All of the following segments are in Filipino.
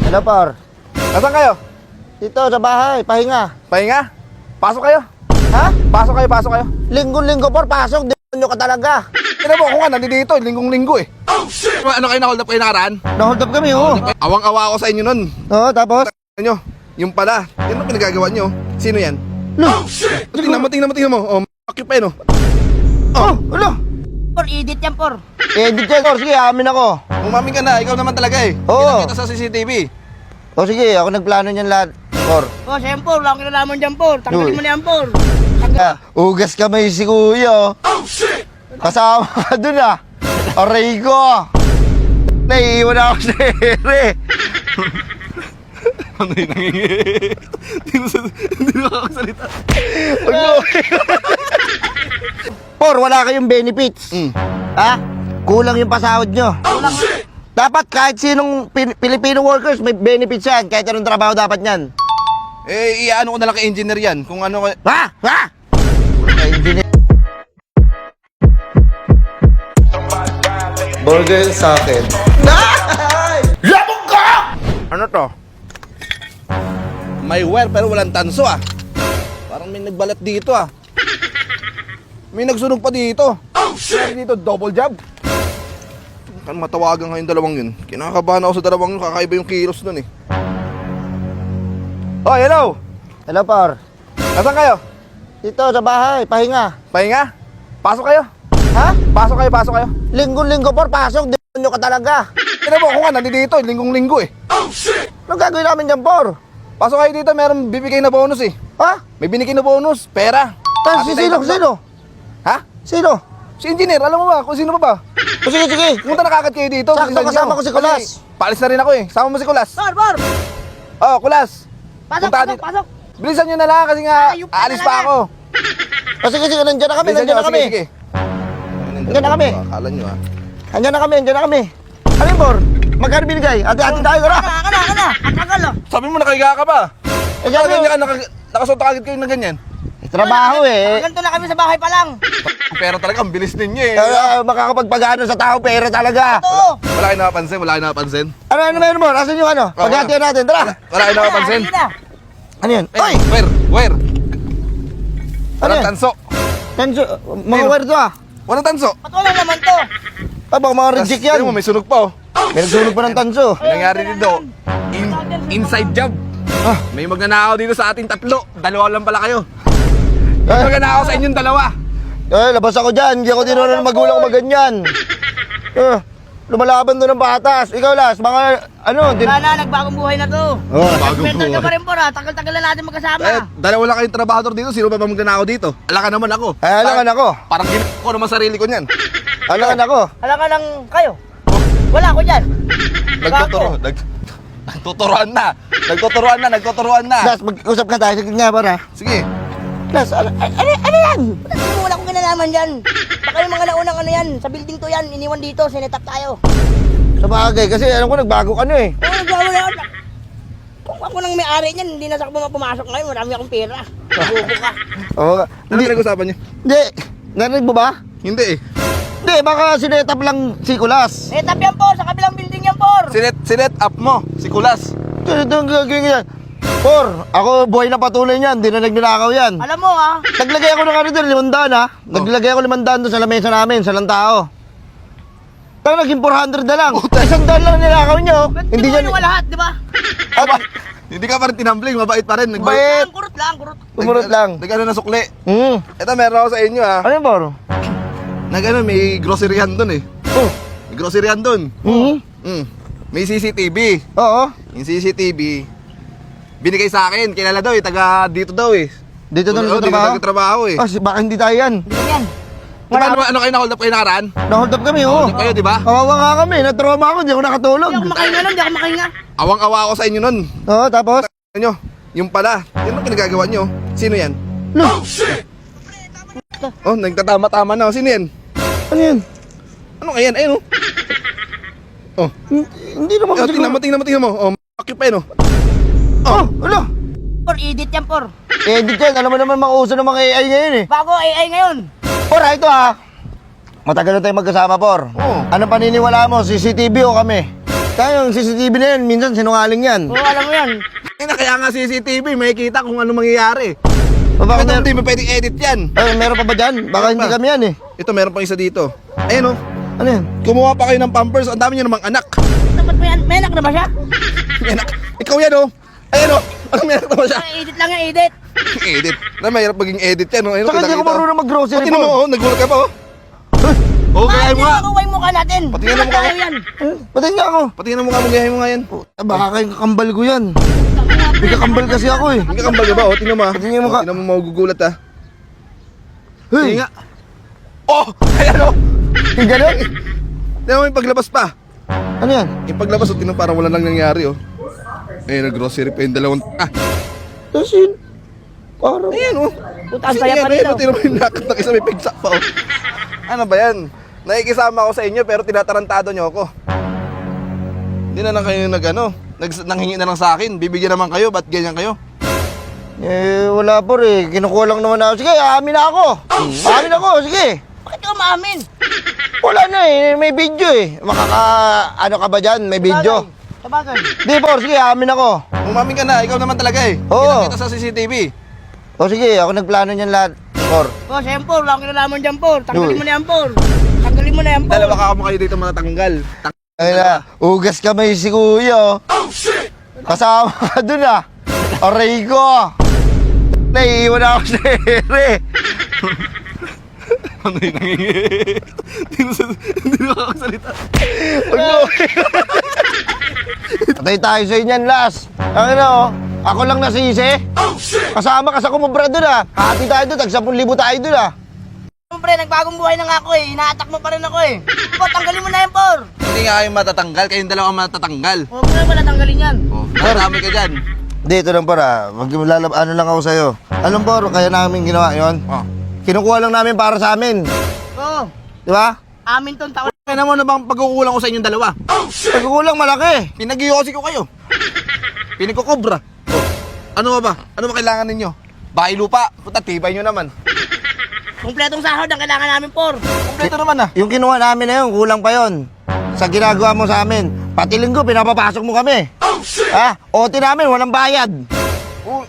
Hello, Por. Nasaan kayo? Dito sa bahay, pahinga. Pahinga? Pasok kayo. Ha? Pasok kayo, pasok kayo. Linggo-linggo, Por, pasok. Demonyo ka talaga. Tignan mo, ako nga, nandito, linggong-linggo eh. Oh, shit! Ano kayo na-hold up kayo nakaraan? Na-hold up kami, oh. Awang-awa ako sa inyo nun. Oo, tapos? Ano, yung pala, yan ang pinagagawa nyo. Sino yan? Lo! Tingnan mo. Oh, makip pa yun, oh. Oh, ano? Por, edit yan, por. Edit yan, Por. Sige, amin ako. Umamin ka na, ikaw naman talaga eh. Oo. Kita sa CCTV. O sige, ako nagplano niyan lahat, Por. Oh, siya yan, por. Wala akong kinalaman dyan, por. Tanggalin Uy. mo na yan, por. Ugas kamay si Kuya. Oh, shit! Kasama ka dun, ah. Aray ko. Naiiwan ako sa ere. Ano yung nangyayari? Hindi na makakasalita. Por, wala kayong benefits. Ha? Kulang yung pasahod nyo. Dapat kahit sinong Filipino workers may benefits yan. Kahit anong trabaho dapat yan. Eh, iano ko na lang kay engineer yan. Kung ano ka... Ha? Ha? Ay, engineer. Burger sa akin. Labog ka! Ano to? May wear pero walang tanso ah. Parang may nagbalat dito ah. May nagsunog pa dito. Oh shit! Dito, double jab. Kan matawagan nga yung dalawang yun. Kinakabahan ako sa dalawang yun. Kakaiba yung kilos nun eh. Oh, hello! Hello, Por. Nasaan kayo? Dito sa bahay, pahinga. Pahinga? Pasok kayo. Ha? Pasok kayo. Linggo-linggo, Por, pasok. Demonyo ka talaga. Tignan mo, ako nga, nandito, linggong-linggo eh. Oh shit! Anong gagawin namin dyan, Por? Pasok kayo dito, meron bibigay na bonus eh. Ha? May binigay na bonus, pera. Si sino? Sino? Ha? Sino? Si engineer, alam mo ba kung sino pa ba? O sige, sige. Pumunta na kagad kayo dito. Sakto, Bilisan kasama nyo. ko si Kulas. Kasi paalis na rin ako eh. Sama mo si Kulas. Por, por. Oh, Kulas. Pasok, Punta pasok, dito. pasok. Bilisan nyo na lang kasi nga Ayup ka aalis na pa lang. ako. O sige, sige. Nandiyan na kami, Bilisan nandiyan nyo, na kami. sige. Nandiyan na kami. Akala nyo ah. Nandiyan na kami, nandiyan na kami. Ano yun, Por? Magkano binigay? Ate-ate tayo, tara. Kana. Ang tagal, oh. Sabi mo nakahiga ka pa. Eh, Kaya sabi, ganyan ka, nakasuot agad kayo na ganyan. trabaho eh. Ganito na kami sa bahay pa lang. Pero talaga, ang bilis ninyo eh. Makakapagpagano sa tao, pera talaga. Oo. Wala kayo nakapansin. Ano meron mo? Asan yung ano? Paghatian natin, tara. Wala kayo nakapansin. Halika na. Ano yun? Ay, Oy! where? Ano Walang yan? tanso. Tanso, mga Ayun. word to ah. Walang tanso. Ba't wala naman to? Baka mga reject yan. Tignan mo, may sunog pa oh. May nagsunog pa ng tanso. May nangyari dito, inside job. Ah. May magnanakaw dito sa ating tatlo. Dalawa lang pala kayo. May magnanakaw sa inyong dalawa. Labas ako dyan. Hindi ako tinunan ng magulang ko maganyan. Lumalaban doon ng batas. Ikaw, Las, mga Wala na, nagbagong buhay na to. Bagong Mental ka buhay. pa rin, por, ah. Tagal-tagal na natin magkasama. Dalawa lang kayong trabahador dito. Sino ba magnanakaw dito? Ala ka naman ako. Alangan ako. Parang ginagawa ko naman sarili ko niyan. Alangan ako. Hala ka lang kayo. Wala ko dyan. Nagtuturuan na. Las, mag-usap ka tayo. Sige nga, para. Sige. Las, ano yan? Wala akong kinalaman dyan. Baka yung mga naunang ano yan, sa building to yan, iniwan dito, sinetap tayo. Sa bagay, kasi alam ko nagbago ka na eh. Oo, nagwawala ako. Kung ako nang may-ari niyan, hindi na sa ako pumasok ngayon, marami akong pera. Bubo ka. Oo. Ano pinag-usapan niyo? Hindi. Narinig mo ba? Hindi eh. Hindi, baka sinetap lang si Kulas. Sinetap yan, por, sa kabilang building yan, por. Sinet up mo, si Kulas. Ito ang gagawin yan. Por, ako buhay na patuloy niyan. Hindi na nagnanakaw yan. Alam mo, ha? Naglagay ako ng ano doon, 500 ha. Naglagay ako 500 doon sa lamesa namin, sa lang tao. Tayo naging 400 na lang. 100 lang nilakaw nyo. Ba't Hindi kinuha dyan. niyo lahat, di ba? Aba, Hindi ka pa rin tinambling, mabait pa rin. Bait. Kurot lang, kurot. Tumurot lang. Nag-ano na sukli. Hmm. Ito meron ako sa inyo ha. Ano yun, Por? Nag-ano, may groceryan doon eh. Oh. May groceryan doon. Hmm. May CCTV. Oo. Yung CCTV, binigay sa akin. Kilala daw eh, taga dito daw eh. Dito doon sa Dito trabaho. nagtatrabaho eh. Baka hindi tayo yan. Hindi ko yan. Ano kayo na-hold up kayo nakaraan? Na-hold up kami, oo. Kayo, di ba? Kawawa nga kami. Natrauma ako, hindi ako nakatulog. Hindi ako makahinga nun, hindi ako makahinga. Awang-awa ako sa inyo nun. Oo, tapos? Ano? Yung pala, yan ang pinagagawa nyo. Sino yan? No. Oh, nagtatama-tama na. Sino yan? Ano yan? Ano kaya yan? Ayun oh. Oh, Hindi naman kasi tingnan mo. Oh, makip pa yun oh. Oh, ano? Por, edit yan, por. Edit yan. Alam mo naman mga uso ng mga AI ngayon eh. Bago AI ngayon. Por, ito ha. Matagal na tayo magkasama, Por. Oo. Anong paniniwala mo? CCTV o kami? Kaya yung CCTV na yan, minsan sinungaling yan. Oo, alam mo yan. Kaya nga CCTV, may kita kung ano mangyayari. O baka Bakit hindi mo pwedeng edit yan? meron pa ba dyan? Baka hindi kami yan eh. Ito, meron pang isa dito. Ayun, oh. Ano yan? Kumuha pa kayo ng Pampers. Ang dami niyo namang anak. Dapat may anak na ba siya? May anak. Ikaw yan, oh. Ayun, oh. Ano may anak naman siya? Edit lang yan, edit. Edit. Na mahirap maging edit yan, oh. Ayun, Saka hindi ako marunong mag-grocery Pati mo, po. oh. Nagulat ka pa, oh. Oh, gaya mo nga. Makuha yung mukha natin. Patingin ang mukha mo. yan. Pati nga ako. Patingin ang mukha mo, gaya mo nga yan. Baka kayong kakambal ko yan. May kakambal kasi ako eh. Hindi ka kambal ka ba, oh. Tingnan mo, ah. Patingin mo ka. Tingnan mo, magugulat, ah. Hey, Tingnan nga. Oh! Ayan, oh. yung ganun? Tingnan mo yung paglabas pa. Ano yan? Yung paglabas, oh. Tingnan parang wala nang nangyari, oh. Ayun, nag-grocery pa yung dalawang... Ah! Tasin. Parang... Ayan, oh. Puta, ang saya pa Ayan, dito. tingnan mo yung lakad ng isa, may pigsa pa, oh. Ano ba yan? Nakikisama ako sa inyo pero tinatarantado nyo ako. Hindi na lang kayo nanghingi na lang sa akin. Bibigyan naman kayo, ba't ganyan kayo? Eh, wala po eh. Kinukuha lang naman ako. Sige, amin na ako. Amin ako, sige. Bakit ka umaamin? Wala na eh. May video eh. Ano ka ba dyan? May video. Sabagay. Di po, sige, amin ako. Umamin ka na, ikaw naman talaga eh. Oo. Kita sa CCTV. O sige, ako nagplano niyan lahat. Or, Oh, siyempre, wala akong kinalaman dyan, Por. Tanggalin Uy. mo na yan, Por. Tanggalin mo na yan, Por. Dalawa ka mo kayo dito matatanggal. ay na, ugas kamay si kuya. Oh, shit! Kasama ka dun ah. Aray ko. Naiiwan ako sa ere. Ano yung nangingi? Hindi na makakasalita. Patay tayo sa inyan, Las. Ano, ako lang nasisi. Kasama ka sa kumubra dun ah. Hati tayo dun, tag 10,000 tayo dun ah. Siyempre, nagbagong buhay na nga ako eh. Inaatak mo pa rin ako eh. Por, tanggalin mo na yan, Por. Hindi nga kayo matatanggal, kayong dalawa ang matatanggal. Huwag mo na pala tanggalin yan. Oh, nadami ka dyan. Dito lang para, ano lang ako sa'yo. Alam po, kaya namin ginawa yon. Oh. Kinukuha lang namin para sa amin. Oo. Di ba? Amin tong taon. Kaya naman na bang pagkukulang ko sa inyong dalawa? Pagkukulang malaki. Pinag-iossi ko kayo. Pinagkukobra. Oh. Ano ba? Ano ba kailangan ninyo? Bahay lupa. Puta, tibay nyo naman. Kumpletong sahod ang kailangan namin, Por. Kompleto naman ah. Yung kinuha namin na yun, kulang pa yon. Sa ginagawa mo sa amin. Pati linggo, pinapapasok mo kami. Ha? OT namin, walang bayad. Oh,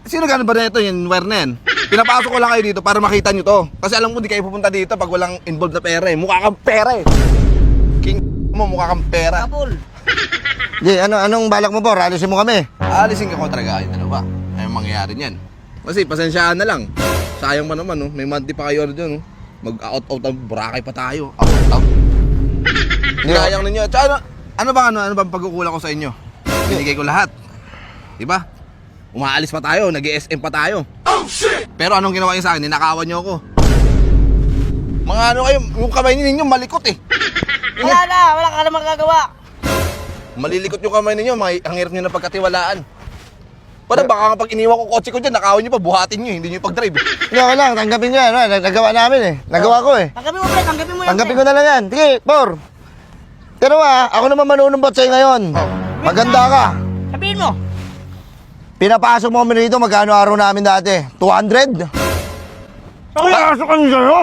sino gano'n ba na ito, yung wire na yan? Pinapasok ko lang kayo dito para makita nyo to. Kasi alam ko di kayo pupunta dito pag walang involved na pera eh. Mukha kang pera eh. King mo, mukha kang pera. Kapul. Di, anong balak mo po? Alisin mo kami. Aalisin ka ko talaga kayo dalawa. Ayong mangyayari niyan. Kasi pasensyaan na lang. Sayang pa naman, no? May monthly pa kayo ano dyan, no? Mag-out-out ang Boracay pa tayo. Out-out. Sayang ninyo. Tsaka ano bang pagkukulang ko sa inyo? Binigay ko lahat. Diba? Umaalis pa tayo, nag-SM pa tayo. Pero anong ginawa niyo sa akin? Ninakawan niyo ako. Mga ano kayo, yung kamay ninyo malikot eh. Wala ka na magagawa. Malilikot yung kamay ninyo, ang hirap niyo na pagkatiwalaan. Para baka kapag iniwan ko kotse ko dyan, nakawan niyo pa, buhatin niyo, hindi niyo pag-drive. Hindi ako lang, tanggapin nyo yan. Nagawa namin eh. Nagawa ko eh. Tanggapin mo, pre. Tanggapin mo yan. Tanggapin ko na lang yan. Sige, Por. Pero ako naman manunumbot sa'yo ngayon. Maganda ka. Sabihin mo. Pinapasok mo kami rito, magkano araw namin dati? 200? Pinapasok kami sa'yo?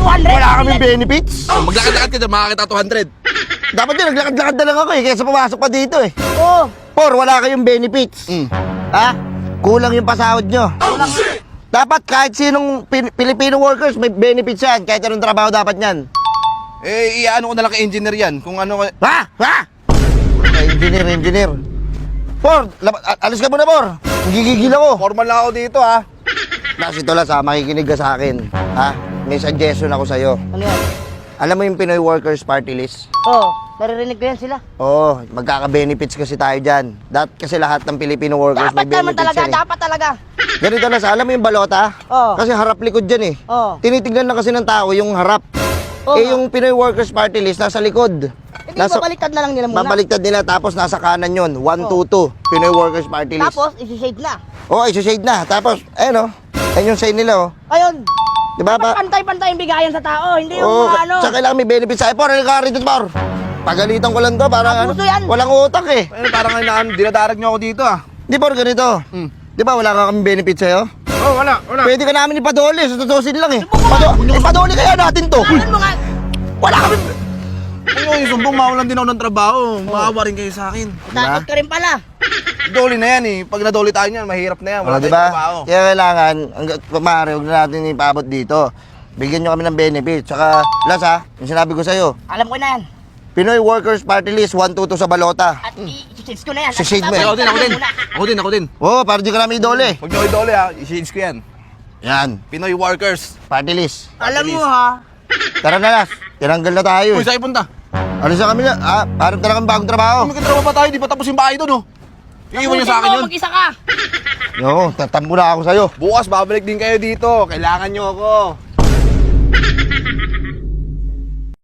200. Wala kaming benefits? So, maglakad-lakad ka dyan, makakita 200. Dapat yun, naglakad-lakad na lang ako eh, kaysa pumasok pa dito eh. Oo. Por, wala kayong benefits. Ha? Kulang yung pasahod nyo. Kulang. Dapat kahit sinong Filipino workers, may benefits yan. Kahit anong trabaho dapat yan. Eh, iyaano ko na lang kay engineer yan. Kung ano... Ha? Ha? Engineer. Por, alis ka muna, Por. Gigigil ako. Formal lang ako dito, ha? Nas, ito lang sa makikinig ka sa akin. Ha? May suggestion ako sa'yo. Ano yan? Alam mo yung Pinoy Workers Party List? Oo. Naririnig ko yan sila. Oo, magkaka-benefits kasi tayo dyan. Kasi lahat ng Filipino workers Dapat may naman benefits talaga. yan eh. Dapat talaga. Ganito na alam mo yung balota? Oo. Kasi harap-likod dyan eh. Oo. Tinitignan lang kasi ng tao yung harap. Oo Eh nga. yung Pinoy Workers Party List nasa likod. Hindi, babaliktad na lang nila muna. Babaliktad nila tapos nasa kanan yun. 122 Pinoy Workers Party List. Tapos, isi-shade na. Oo, isi-shade na. Tapos, ayun o. Ayun yung say nila o. Ayun. Di ba ba? Pantay-pantay yung bigayan sa tao. Hindi yung Oo, mga ano. tsaka kailangan may benefits sa'yo. Por, ka rito, Por. Pagalitan ko lang to, parang ano. Abuso yan. Walang utak eh. Ayun, parang dinadarag niyo ako dito, ah. Di, Por, ganito. Di ba wala ka kami benefits sa'yo? Oh, wala. Pwede ka namin ipadole, sututusin lang eh. Subukan mo. Ipadole kaya natin to. Ano mo nga? Wala kami... Ano yung sumbong, mawalan din ako ng trabaho. Maawa rin kayo sa akin. Takot ka rin pala. Doli na yan eh. Pag nadoli tayo niyan, mahirap na yan. O, Wala di tayong ba? trabaho. Kaya kailangan, hanggat maaari, huwag na natin ipaabot dito. Bigyan nyo kami ng benefit. Tsaka, Las ha, yung sinabi ko sa'yo, Alam ko na yan. Pinoy Workers Party List 122 sa balota. At i-change ko na yan. Sisid mo eh. Ako din, ako din. Ako din. Oo, para di ka namin idole. Huwag niyo idole ha. I-change ko yan. Yan, Pinoy Workers. party list. Alam mo ha. Tara na, Las. Tinanggal na tayo Uy, eh. saan punta? Ano sa kami na? Parang talagang bagong trabaho. Magkatrabaho pa tayo, di pa tapos yung bahay doon oh. Iiwan niyo sa akin yun. Mag-isa ka. Oo, tatambo na ako sa'yo. Bukas babalik din kayo dito. Kailangan niyo ako.